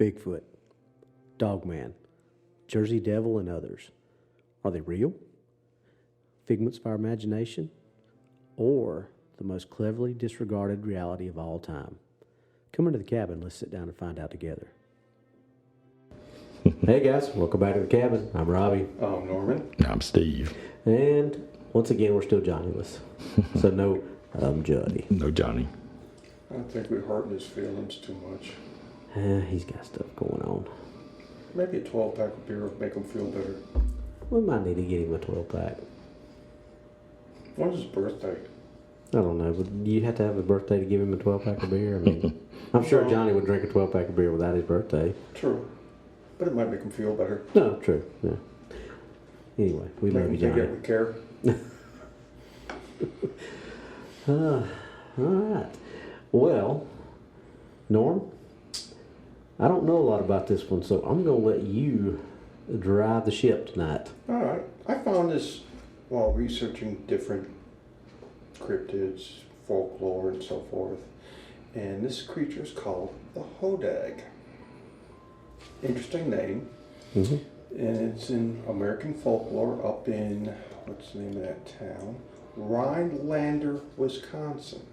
Bigfoot, Dogman, Jersey Devil, and others. Are they real? Figments of our imagination? Or the most cleverly disregarded reality of all time? Come into the cabin. Let's sit down and find out together. Hey guys, welcome back to the cabin. I'm Robbie. I'm Norman. I'm Steve. And once again, we're still Johnnyless. So no Juddy. No Johnny. I think we harden his feelings too much. He's got stuff going on. Maybe a 12-pack of beer would make him feel better. We might need to get him a 12-pack. When's his birthday? I don't know, but you have to have a birthday to give him a 12-pack of beer? I mean, I'm sure Johnny would drink a 12-pack of beer without his birthday. True. But it might make him feel better. No, true. Yeah. Anyway, we love you, Johnny. We care. All right. Well, Norm, I don't know a lot about this one, so I'm going to let you drive the ship tonight. All right. I found this while researching different cryptids, folklore, and so forth. And this creature is called the Hodag. Interesting name. Mm-hmm. And it's in American folklore up in, what's the name of that town? Rhinelander, Wisconsin.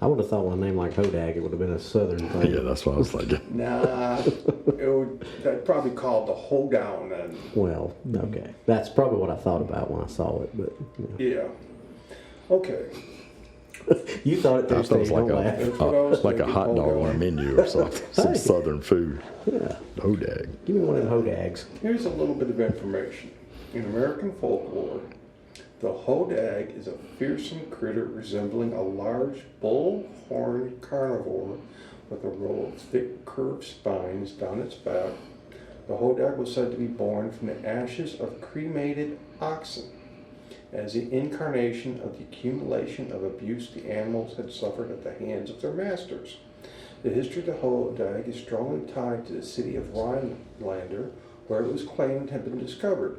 I would have thought with a name like Hodag, it would have been a southern thing. Yeah, that's what I was thinking. Nah, they'd probably call it the hoedown then. Well, okay. That's probably what I thought about when I saw it, but... Yeah. Okay. You thought it I thought it was like a hot dog on a menu or something. Some Hey. southern food. Yeah. Hodag. Give me one of them Hodags. Here's a little bit of information. In American folklore, the Hodag is a fearsome critter resembling a large bull-horned carnivore with a row of thick curved spines down its back. The Hodag was said to be born from the ashes of cremated oxen, as the incarnation of the accumulation of abuse the animals had suffered at the hands of their masters. The history of the Hodag is strongly tied to the city of Rhinelander, where it was claimed had been discovered.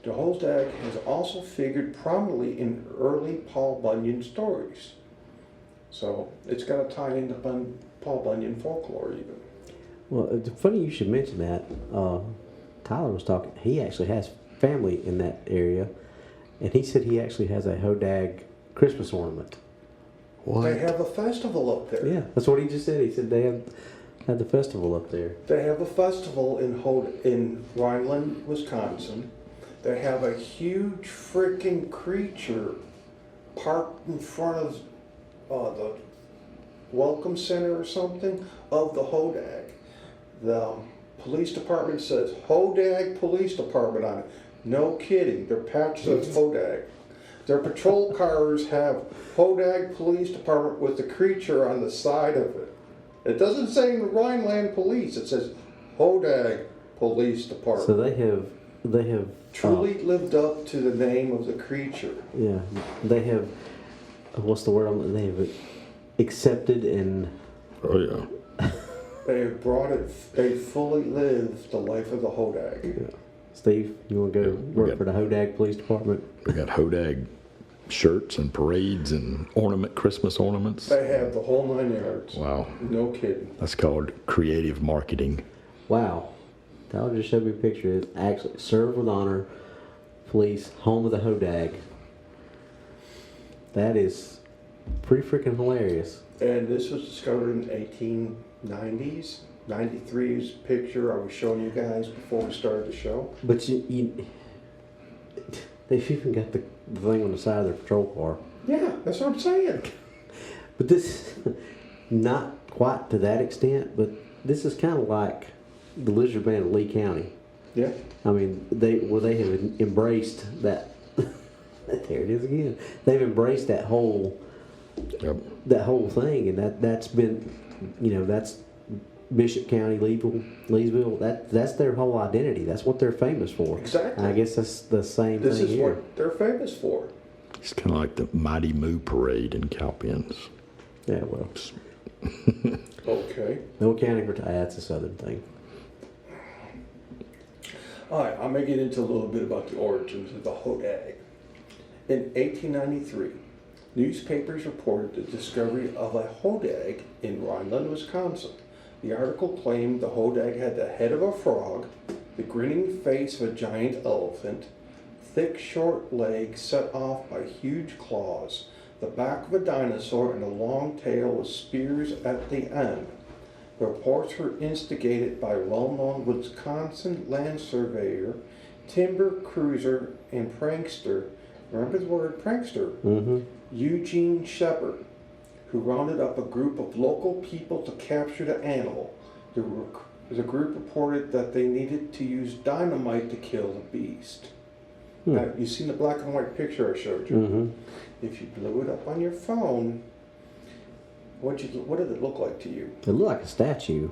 The Hodag has also figured prominently in early Paul Bunyan stories. So it's got a tie into Paul Bunyan folklore even. Well, it's funny you should mention that. Tyler was talking. He actually has family in that area, and he said he actually has a Hodag Christmas ornament. What? They have a festival up there. Yeah, that's what he just said. He said they had the festival up there. They have a festival in Rhineland, Wisconsin. They have a huge freaking creature parked in front of the Welcome Center or something of the Hodag. The police department says Hodag Police Department on it. No kidding. Their patch says Hodag. Their patrol cars have Hodag Police Department with the creature on the side of it. It doesn't say Rhineland Police. It says Hodag Police Department. So they have Truly lived up to the name of the creature. Yeah, they have. What's the word? They have accepted and. Oh, yeah. They have brought it. They fully lived the life of the Hodag. Yeah. Steve, you want to go work for the Hodag Police Department? We got Hodag shirts and parades and Christmas ornaments. They have the whole 9 yards. Wow. No kidding. That's called creative marketing. Wow. Tyler just showed me a picture. It's actually Serve with Honor Police, home of the Hodag. That is pretty freaking hilarious. And this was discovered in the 1890s. 93's picture I was showing you guys before we started the show. But they've even got the thing on the side of their patrol car. Yeah, that's what I'm saying. But this, not quite to that extent, but this is kind of like the Lizard Man of Lee County. Yeah. I mean, they have embraced that. There it is again. They've embraced that whole thing, and that's been, that's Bishop County, Leesville. That's their whole identity. That's what they're famous for. Exactly. And I guess that's the same This thing is here. what they're famous for. It's kind of like the Mighty Moo Parade in Cowpens. Yeah, well. Okay. No accounting for that's a southern thing. All right, I'm going to get into a little bit about the origins of the Hodag. In 1893, newspapers reported the discovery of a Hodag in Rhineland, Wisconsin. The article claimed the Hodag had the head of a frog, the grinning face of a giant elephant, thick short legs set off by huge claws, the back of a dinosaur, and a long tail with spears at the end. The reports were instigated by well-known Wisconsin land surveyor, timber cruiser, and prankster, remember the word prankster, Eugene Shepard, who rounded up a group of local people to capture the animal. The group reported that they needed to use dynamite to kill the beast. Now, you've seen the black and white picture I showed you. If you blew it up on your phone, what did it look like to you? It looked like a statue.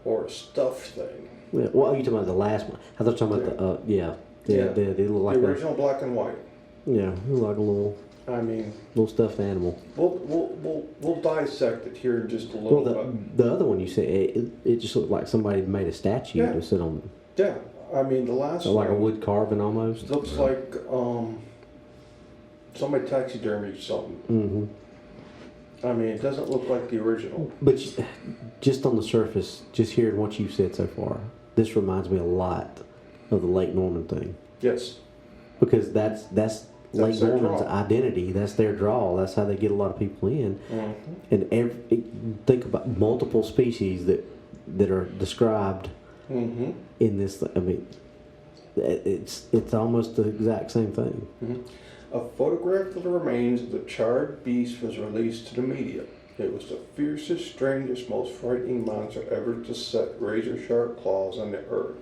Or a stuffed thing? Yeah, well, you talking about the last one? I thought you were talking about they look like the original black and white. Yeah, it looked like a little. I mean, little stuffed animal. We'll dissect it here in just a little bit. The other one you said it just looked like somebody made a statue to sit on. Yeah, I mean the last so one. Like a wood carving almost. Looks like somebody taxidermied something. I mean, it doesn't look like the original. But just on the surface, just hearing what you've said so far, this reminds me a lot of the Lake Norman thing. Yes. Because that's Lake Norman's identity. That's their draw. That's how they get a lot of people in. And think about multiple species that are described in this. I mean, it's almost the exact same thing. A photograph of the remains of the charred beast was released to the media. It was the fiercest, strangest, most frightening monster ever to set razor-sharp claws on the earth.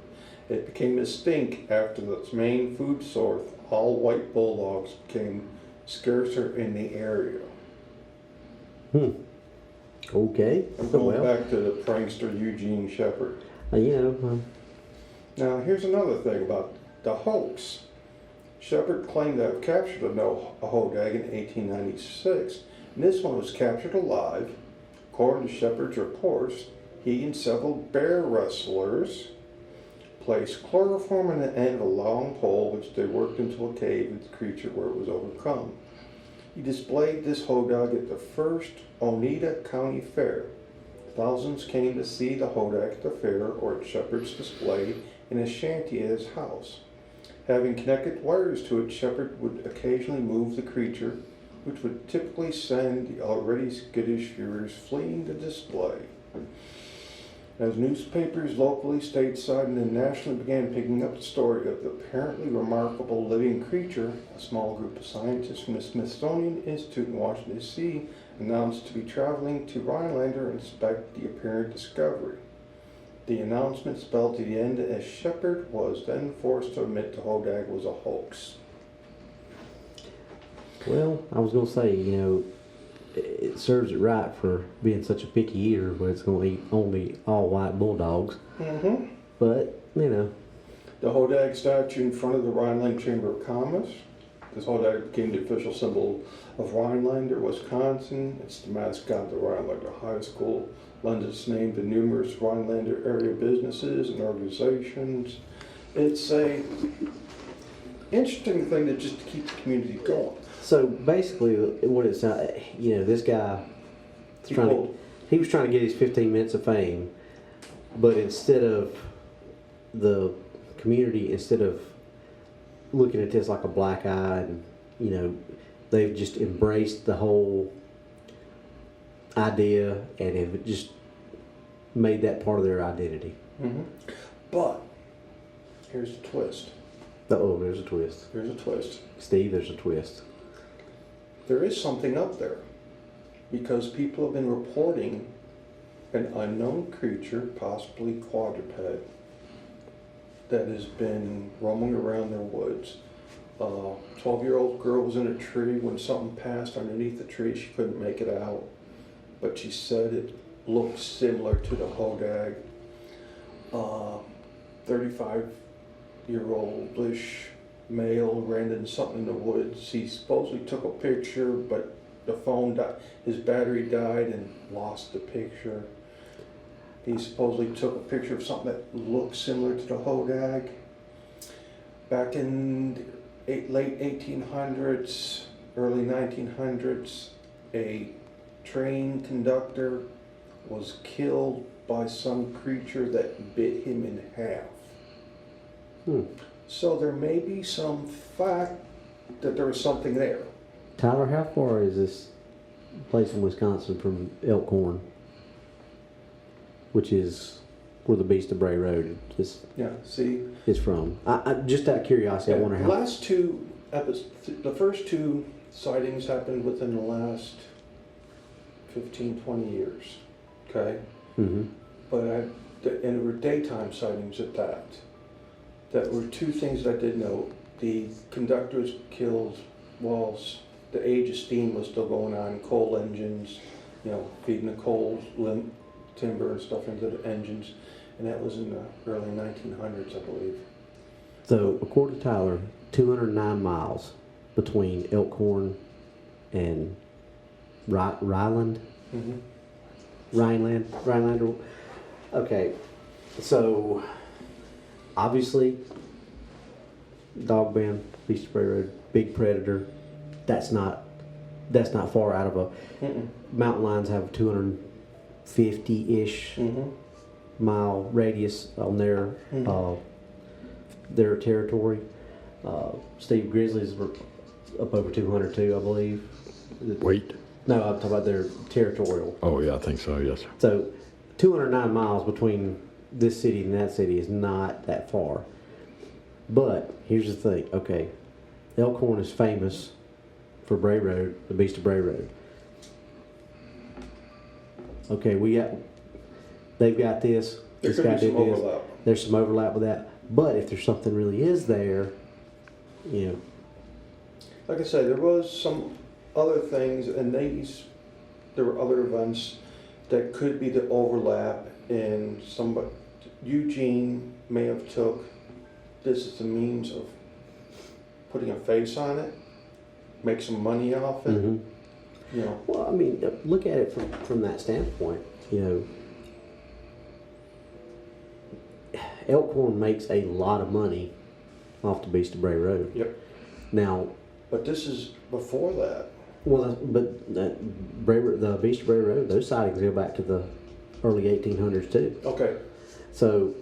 It became extinct after its main food source, all white bulldogs, became scarcer in the area. Okay. I'm going back to the prankster Eugene Shepard. Now, here's another thing about the hoax. Shepard claimed to have captured a Hodag in 1896, and this one was captured alive. According to Shepard's reports, he and several bear wrestlers placed chloroform on the end of a long pole, which they worked into a cave with the creature where it was overcome. He displayed this Hodag at the first Oneida County Fair. Thousands came to see the Hodag at the fair or at Shepard's display in a shanty at his house. Having connected wires to it, Shepard would occasionally move the creature, which would typically send the already skittish viewers fleeing the display. As newspapers locally, stateside, and then nationally began picking up the story of the apparently remarkable living creature, a small group of scientists from the Smithsonian Institute in Washington, D.C. announced to be traveling to Rhinelander to inspect the apparent discovery. The announcement spelled to the end as Shepard was then forced to admit the Hodag was a hoax. Well, I was going to say, it serves it right for being such a picky eater, but it's going to eat only all white bulldogs. But, The Hodag statue in front of the Rhineland Chamber of Commerce. This Hodag became the official symbol of Rhinelander, Wisconsin. It's the mascot of the Rhinelander High School. Lends its name to numerous Rhinelander area businesses and organizations. It's a interesting thing to just keep the community going. So basically, what it's this guy he was trying to get his 15 minutes of fame, but instead of the community, instead of looking at this like a black eye, and they've just embraced the whole idea and have just made that part of their identity. But here's the twist. There's a twist. There's a twist. Steve, there's a twist. There is something up there, because people have been reporting an unknown creature, possibly quadruped, that has been roaming around their woods. A 12-year-old girl was in a tree when something passed underneath the tree. She couldn't make it out, but she said it looked similar to the Hodag. 35-year-old-ish male ran into something in the woods. He supposedly took a picture, but the phone died. His battery died and lost the picture. He supposedly took a picture of something that looked similar to the Hodag. Back in the late 1800s, early 1900s, a train conductor was killed by some creature that bit him in half. So there may be some fact that there was something there. Tyler, how far is this place in Wisconsin from Elkhorn, which is where the Beast of Bray Road is from? I just out of curiosity, I wonder how. The first two sightings happened within the last 15, 20 years. Okay? Mm-hmm. And there were daytime sightings at that. That were two things that I did note. The conductor was killed whilst the age of steam was still going on, coal engines, feeding the coal, timber and stuff into the engines. And that was in the early 1900s, I believe. So, according to Tyler, 209 miles between Elkhorn and Rhineland. Mm-hmm. Rhineland. Okay, so obviously, dog man, Beast of Bray Road, big predator. That's not far out of a. Mountain lions have 250-ish mile radius on their territory. Steve Grizzlies were up over 200 too, I believe. Wait. No, I'm talking about their territorial. Oh, yeah, I think so, yes, sir. So 209 miles between this city and that city is not that far. But here's the thing. Okay, Elkhorn is famous for Bray Road, the Beast of Bray Road. Okay, they've got this. There could be some overlap. There's some overlap with that. But if there's something really is there, Like I said, there was some other things, and there were other events that could be the overlap, and Eugene may have took this as a means of putting a face on it, make some money off it. Mm-hmm. Well, I mean, look at it from that standpoint. Elkhorn makes a lot of money off the Beast of Bray Road. Yep. Now, but this is before that. Well, but the Beast of Bray Road, those sightings go back to the early 1800s too. Okay. So,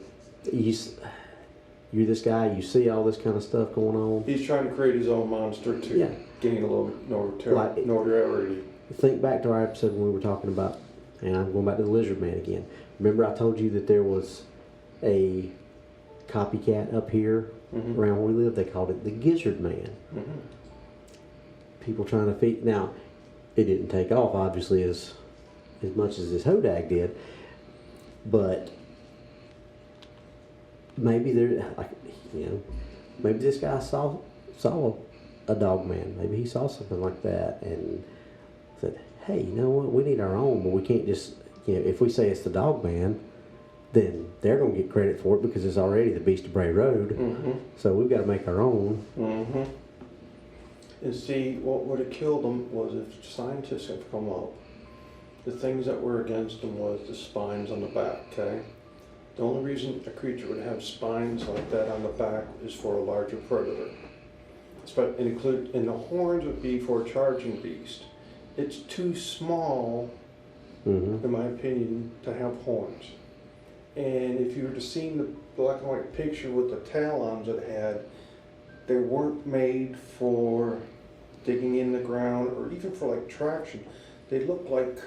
you're this guy, you see all this kind of stuff going on. He's trying to create his own monster to gain a little notoriety. Think back to our episode when we were talking about, and I'm going back to the Lizard Man again. Remember I told you that there was a copycat up here around where we live? They called it the Gizzard Man. Mm-hmm. People trying to feed. Now, it didn't take off, obviously, as much as this Hodag did, but maybe maybe this guy saw a dog man. Maybe he saw something like that and said, "Hey, you know what? We need our own, but we can't just if we say it's the dog man, then they're going to get credit for it because it's already the Beast of Bray Road. Mm-hmm. So we've got to make our own." Mm-hmm. And see, what would have killed them was if scientists have come up. The things that were against them was the spines on the back, okay? The only reason a creature would have spines like that on the back is for a larger predator. And the horns would be for a charging beast. It's too small, in my opinion, to have horns. And if you were to see the black and white picture with the talons it had, they weren't made for digging in the ground or even for like traction. They looked like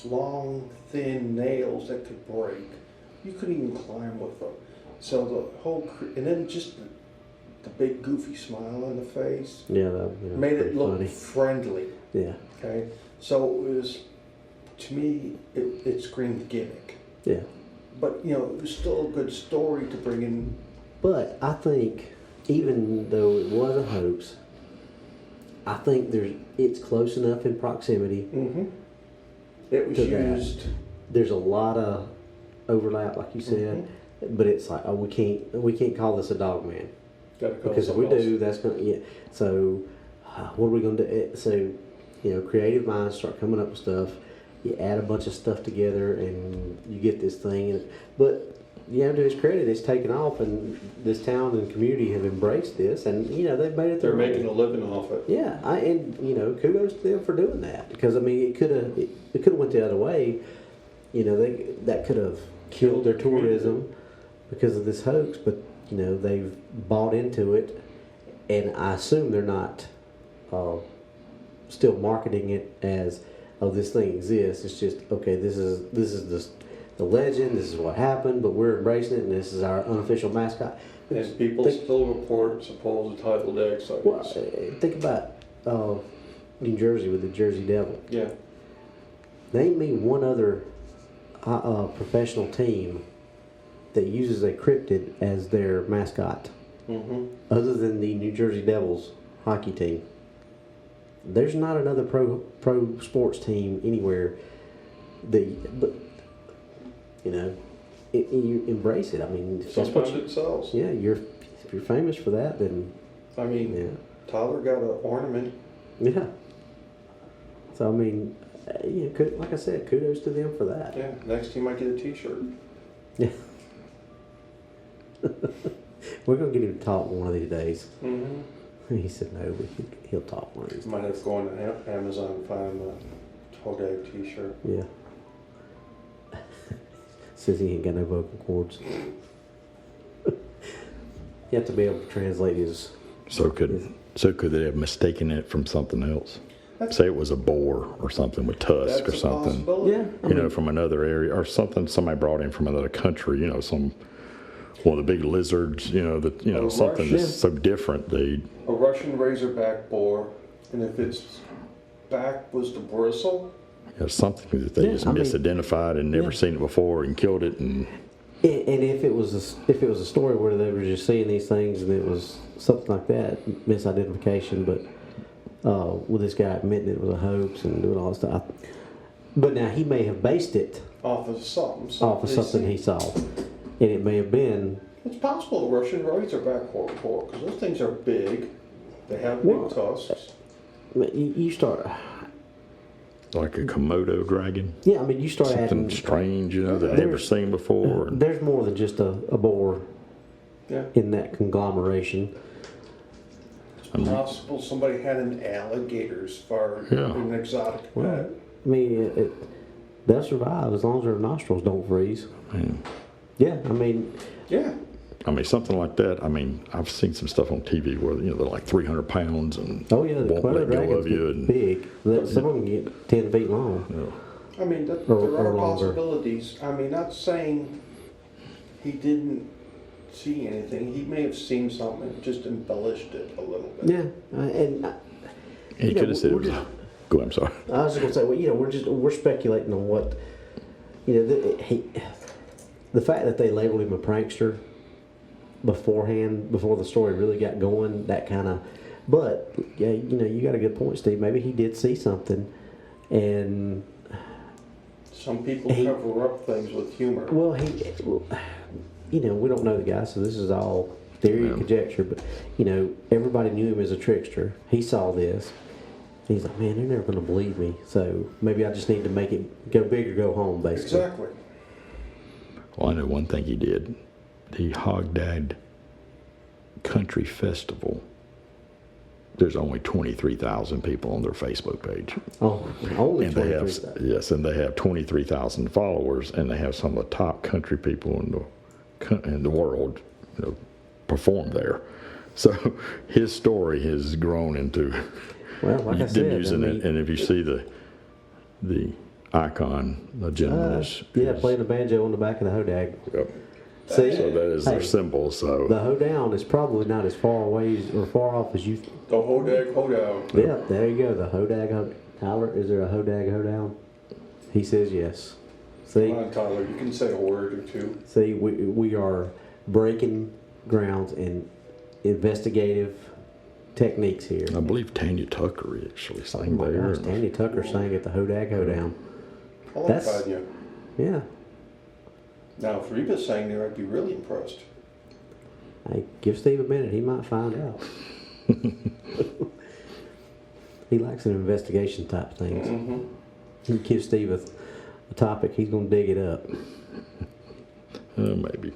long, thin nails that could break. You couldn't even climb with them. So the whole, and then just the big goofy smile on the face. Made it look funny. Friendly. Yeah. Okay. So it was, to me, it screamed gimmick. Yeah. But it was still a good story to bring in. But I think, even though it was a hoax, I think it's close enough in proximity. Mm-hmm. It was used. There's a lot of overlap, like you said, but it's like, we can't call this a dog man because if we do, that's gonna So, what are we gonna do? So, creative minds start coming up with stuff. You add a bunch of stuff together, and you get this thing. But to his credit, it's taken off, and this town and community have embraced this, and they've made it. They're making a living off it. Yeah, kudos to them for doing that, because I mean, it could have went the other way. that could have killed their tourism because of this hoax, but they've bought into it, and I assume they're not still marketing it as, oh, this thing exists. It's just, okay, this is the legend, this is what happened, but we're embracing it, and this is our unofficial mascot. And people still report supposed Hodag sightings. Well, think about New Jersey with the Jersey Devil. Yeah. Name me one other professional team that uses a cryptid as their mascot, other than the New Jersey Devils hockey team. There's not another pro sports team anywhere but you embrace it. I mean, if that's what Sometimes it sells. Yeah, if you're famous for that, then I mean, Tyler got an ornament. yeah. So I mean, like I said, kudos to them for that. Yeah. Next, he might get a T-shirt. Yeah. We're gonna get him to talk one of these days. He said no, but he'll talk one of these days. Might have to go on Amazon and find the Hodag T-shirt. Yeah. Says he ain't got no vocal cords. You have to be able to translate his. So could they have mistaken it from something else? Say it was a boar or something with tusk That's or something. Yeah. From another area or something somebody brought in from another country. One of the big lizards. Something that's so different. A Russian razorback boar, and if its back was the bristle. Something that they just misidentified and never seen it before and killed it. And if it was a story where they were just seeing these things and it was something like that, misidentification, but with this guy admitting it was a hoax and doing all this stuff. But now he may have based it off of something he saw, and it may have been. It's possible the Russian razorback boar, because those things are big. They have big tusks. You start. Like a Komodo dragon. Yeah, I mean, you start something strange, that I've never seen before. There's more than just a boar in that conglomeration. It's possible somebody had an alligator as far as an exotic pet. I mean, they'll survive as long as their nostrils don't freeze. Yeah, I mean... Yeah. I mean, something like that. I mean, I've seen some stuff on TV where they're like 300 pounds and won't let go of you. Big. Some of them get 10 feet long. Yeah. I mean, there are possibilities. I mean, not saying he didn't see anything. He may have seen something and just embellished it a little bit. Yeah, he could have said it was. Go ahead, I'm sorry. I was just going to say, we're speculating on what, the fact that they labeled him a prankster beforehand, before the story really got going, that kind of, but you got a good point, Steve. Maybe he did see something, and some people cover up things with humor. Well, we don't know the guy, so this is all theory and conjecture. But everybody knew him as a trickster. He saw this. He's like, man, they're never going to believe me. So maybe I just need to make it go big or go home, basically. Exactly. Well, I know one thing he did. The Hodag Country Festival. There's only 23,000 people on their Facebook page. Oh, only 23,000. Yes, and they have 23,000 followers, and they have some of the top country people in the world, perform there. So his story has grown into. Well, like I said, using it, and if you see the icon, the gentleman is playing the banjo on the back of the Hodag. Yep. See, so that is their symbol. So the hoedown is probably not as far away or far off as you. The Hodag hoedown. Yeah, there you go. The Hodag. Tyler, is there a Hodag hoedown? He says yes. See, come on, Tyler, you can say a word or two. See, we are breaking grounds in investigative techniques here. I believe Tanya Tucker actually sang there. Gosh, Tanya Tucker sang at the Hodag hoedown. I like Tanya. Yeah. Now, if Reba sang there, I'd be really impressed. Hey, give Steve a minute. He might find out. He likes an investigation type things. Mm-hmm. You give Steve a topic, he's going to dig it up. Maybe.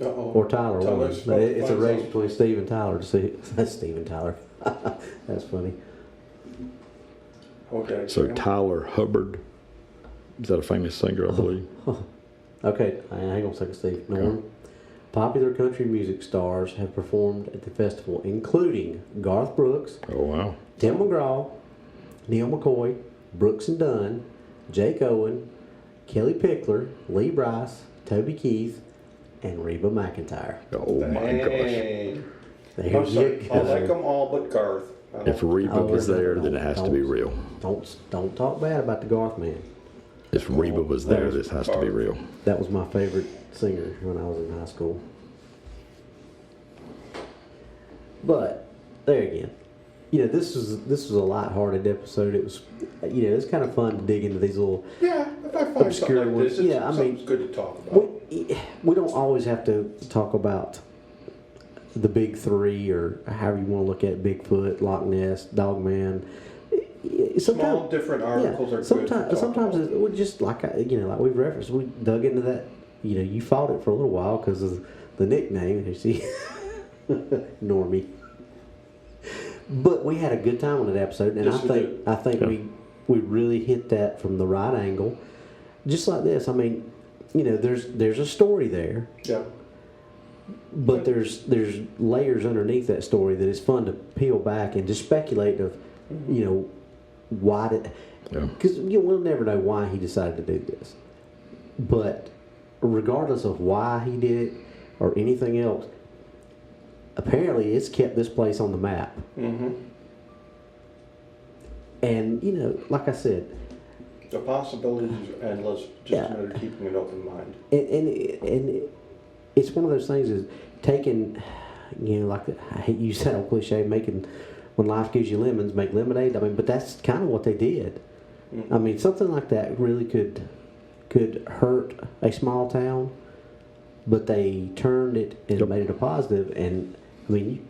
Uh-oh. Or Tyler. It's a race between Steve and Tyler to see. That's Steve and Tyler. That's funny. Hodag. So yeah. Tyler Hubbard, is that a famous singer, I believe? Okay, hang on a second, Steve. Norm. Popular country music stars have performed at the festival, including Garth Brooks, Oh, wow. Tim McGraw, Neil McCoy, Brooks and Dunn, Jake Owen, Kelly Pickler, Lee Brice, Toby Keith, and Reba McEntire. Oh, my gosh. Dang. There's I'm sorry, I your- like them all but Garth. I If don't- Reba was there, then it has to be real. Don't talk bad about the Garth man. If Reba was there, this has to be real. That was my favorite singer when I was in high school. But there again, this was a lighthearted episode. It was, it's kind of fun to dig into these little. Yeah, if I find Obscure something like ones. this, it's, Yeah, I mean, something's good to talk about. We don't always have to talk about the big three or however you want to look at it, Bigfoot, Loch Ness, Dogman. Small different articles are good to talk sometimes about. we just like like we've referenced, we dug into that. You fought it for a little while because of the nickname. You see, Normie. But we had a good time on that episode, and Yes, we did. I think we really hit that from the right angle. Just like this, I mean, there's a story there, Yeah. but there's layers underneath that story that is fun to peel back and just speculate of, why did, Yeah. because we'll never know why he decided to do this, but regardless of why he did it or anything else, apparently it's kept this place on the map. Mm-hmm. And like I said, The possibilities are endless. Just Yeah. a matter of keeping an open mind. and it's one of those things is taking, like I hate to use that old cliche, making when life gives you lemons, make lemonade. I mean, but that's kind of what they did. Mm-hmm. I mean, something like that really could hurt a small town, but they turned it and Yep. made it a positive. And I mean,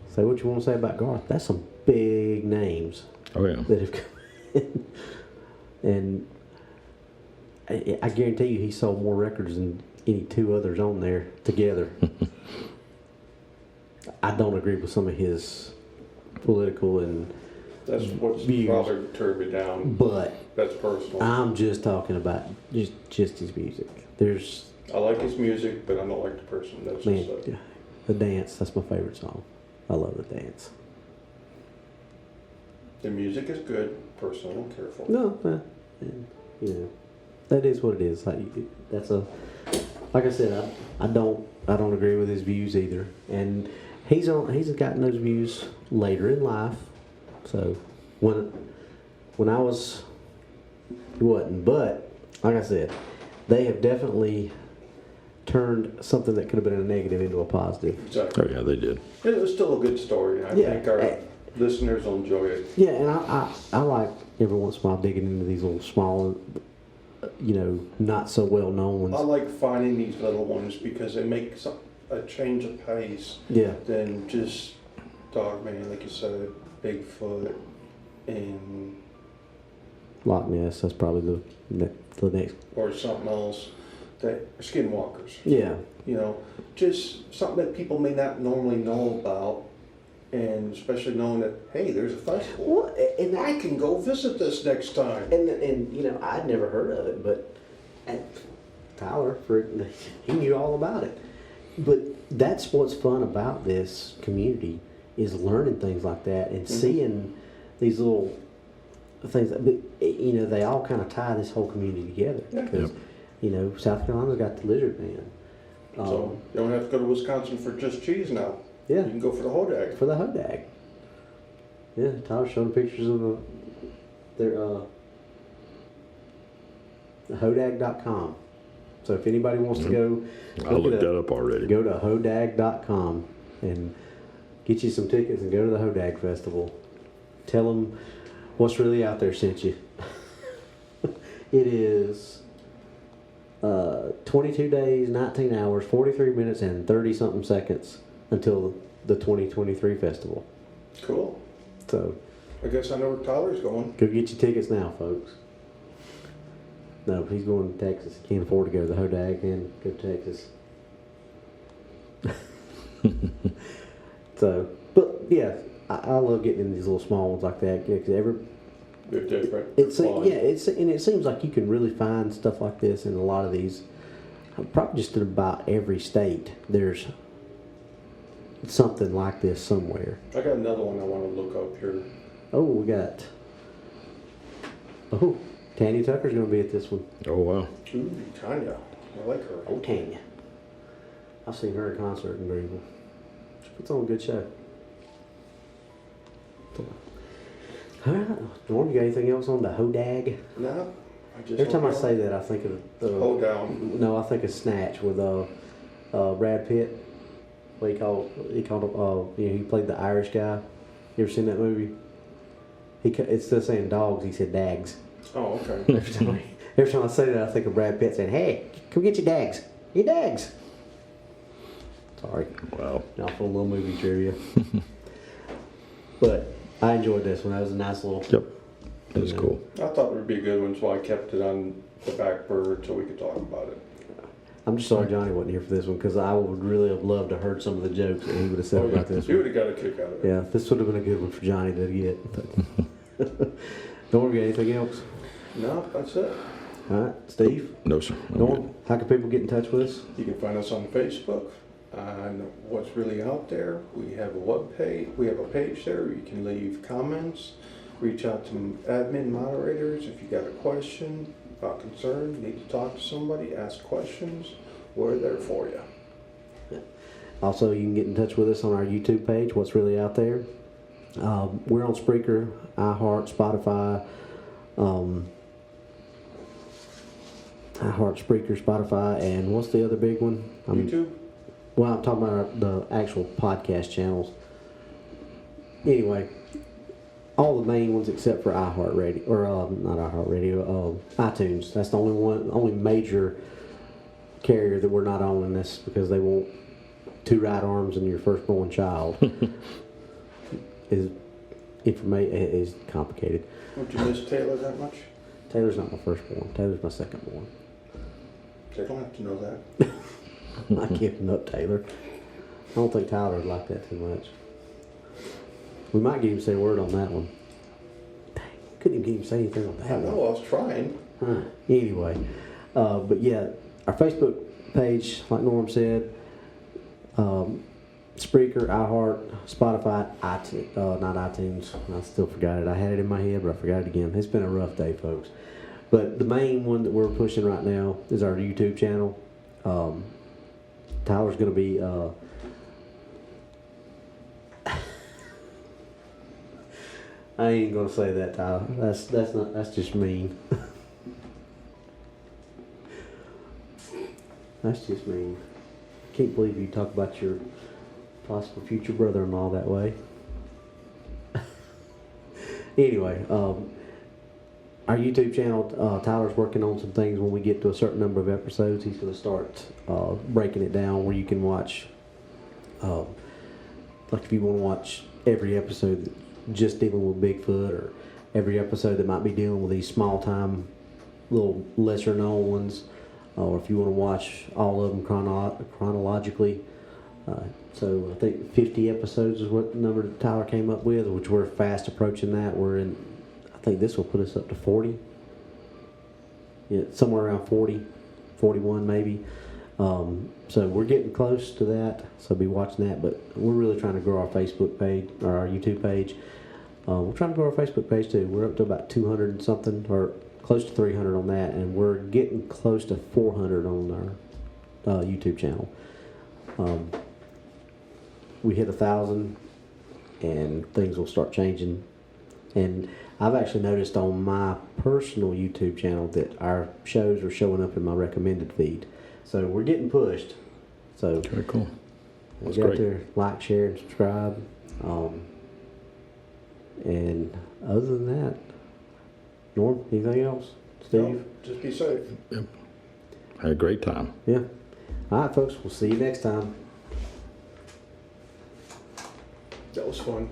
say what you want to say about Garth. That's some big names Oh, yeah. that have come in. And I guarantee you he sold more records than any two others on there together. I don't agree with some of his political That's what's Views. probably turned me down. but That's personal. I'm just talking about just his music. There's I like his music, but I don't like the person. That's man, just it. the dance. That's my favorite song. I love the dance. The music is good. Person, I don't care for. No, and, that is what it is. Like I said, I don't agree with his views either, and he's gotten those views later in life. So when I was, he wasn't, but like I said, they have definitely turned something that could have been a negative into a positive. Exactly. Oh, yeah, they did. It was still a good story. I Yeah. think our listeners will enjoy it. Yeah, and I like every once in a while digging into these little small, not so well known ones. I like finding these little ones because they make a change of pace Yeah. than just Dogman, like you said, Bigfoot, and Loch Ness, that's probably the next. or something else that skinwalkers. Yeah. Just something that people may not normally know about, and especially knowing that hey, there's a festival. Well, and I can go visit this next time. and I'd never heard of it, but Tyler, he knew all about it. But that's what's fun about this community is learning things like that and seeing these little things. But they all kind of tie this whole community together Yeah. because South Carolina's got the lizard man. So you don't have to go to Wisconsin for just cheese now. Yeah. You can go for the Hodag. For the Hodag. Yeah, Tyler showing pictures of their Hodag.com. So if anybody wants to go, I looked that up already. go to Hodag.com and get you some tickets and go to the Hodag Festival. Tell them what's really out there sent you. It is 22 days, 19 hours, 43 minutes, and 30-something seconds until the 2023 festival. Cool. So I guess I know where Tyler's going. go get your tickets now, folks. No, he's going to Texas. He can't afford to go to the Hodag and go to Texas. So, but yeah, I love getting in these little small ones like that. Yeah, 'cause They're different. it's They're fun. yeah, and it seems like you can really find stuff like this in a lot of these. Probably just in about every state, there's something like this somewhere. I got another one I want to look up here. Oh, we got. Oh, Tanya Tucker's going to be at this one. Oh, wow. Ooh, Tanya. I like her. Oh, Tanya. I've seen her in concert in Greenville. She puts on a good show. All right. Norm, you got anything else on the Hodag? No, I just. Every time I say that, I think of the. Hold down. No, I think of Snatch with Brad Pitt. What he called he played the Irish guy. You ever seen that movie? It's still saying dogs. He said dags. Oh, okay. Every time I say that, I think of Brad Pitt saying, "Hey, come get your dags. Your dags." Sorry. Wow. Now for a little movie trivia. But I enjoyed this one. That was a nice little. Yep. That was cool. I thought it would be a good one, so I kept it on the back burner so we could talk about it. I'm just sorry Johnny wasn't here for this one because I would really have loved to heard some of the jokes that he would have said about this You one. would have got a kick out of it. Yeah, this would have been a good one for Johnny to get. But Norm, got anything else? No, that's it. All right, Steve. No, sir. I'm Norm, how can people get in touch with us? You can find us on Facebook, on What's Really Out There. We have a web page. We have a page there. You can leave comments. Reach out to admin moderators if you got a question about concern. Need to talk to somebody. Ask questions. We're there for you. Also, you can get in touch with us on our YouTube page, What's Really Out There. We're on Spreaker, iHeart, Spotify, Spreaker, Spotify, and what's the other big one? YouTube. Well, I'm talking about the actual podcast channels. Anyway, all the main ones except for iHeartRadio, or not iHeartRadio, iTunes. That's the only major carrier that we're not on in this because they want 2 right arms and your firstborn child. is complicated. Would you miss Taylor that much? Taylor's not my firstborn. Taylor's my secondborn. They don't have to know that. I'm not giving up Taylor. I don't think Tyler would like that too much. We might get him to say a word on that one. Dang, couldn't even get him to say anything on that I one. know, I was trying. Huh. Anyway, but yeah, our Facebook page, like Norm said, Spreaker, iHeart, Spotify, iTunes, not iTunes. I still forgot it. I had it in my head, but I forgot it again. It's been a rough day, folks. But the main one that we're pushing right now is our YouTube channel. Tyler's going to be. I ain't gonna say that, Tyler. That's just mean. That's just mean. Can't believe you talk about your possible future brother-in-law that way. Anyway, our YouTube channel, Tyler's working on some things. When we get to a certain number of episodes, he's going to start breaking it down where you can watch, like if you want to watch every episode just dealing with Bigfoot, or every episode that might be dealing with these small-time, little lesser-known ones, or if you want to watch all of them chronologically. So I think 50 episodes is what the number that Tyler came up with, which we're fast approaching that. We're in, I think this will put us up to 40. Yeah, somewhere around 40, 41 maybe. So we're getting close to that, so be watching that. But we're really trying to grow our Facebook page, or our YouTube page. We're trying to grow our Facebook page too. We're up to about 200 and something, or close to 300 on that, and we're getting close to 400 on our YouTube channel. We hit 1,000, and things will start changing. And I've actually noticed on my personal YouTube channel that our shows are showing up in my recommended feed. So we're getting pushed. So Very cool. That's great. There, like, share, and subscribe. And other than that, Norm, anything else? Steve? No, just be safe. Yep. Had a great time. Yeah. All right, folks. We'll see you next time. That was fun.